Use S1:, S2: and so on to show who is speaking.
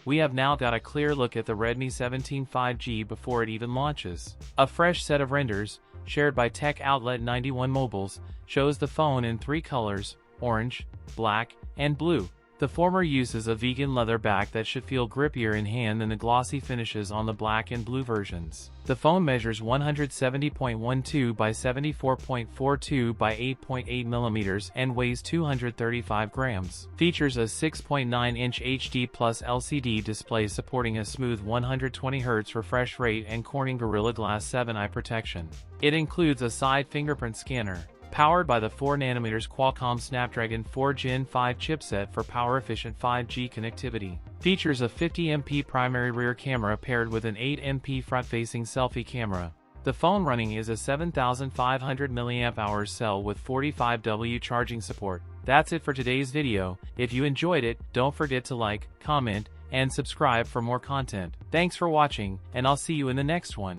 S1: we have now got a clear look at the Redmi 17 5G before it even launches. A fresh set of renders, shared by tech outlet 91 Mobiles, shows the phone in 3 colors: orange, black, and blue. The former uses a vegan leather back that should feel grippier in hand than the glossy finishes on the black and blue versions. The phone measures 170.12 by 74.42 by 8.8 mm and weighs 235 grams. Features a 6.9-inch HD Plus LCD display supporting a smooth 120Hz refresh rate and Corning Gorilla Glass 7 eye protection. It includes a side fingerprint scanner, powered by the 4nm Qualcomm Snapdragon 4 Gen 5 chipset for power-efficient 5G connectivity. Features a 50MP primary rear camera paired with an 8MP front-facing selfie camera. The phone running is a 7500 mAh cell with 45W charging support. That's it for today's video. If you enjoyed it, don't forget to like, comment, and subscribe for more content. Thanks for watching, and I'll see you in the next one.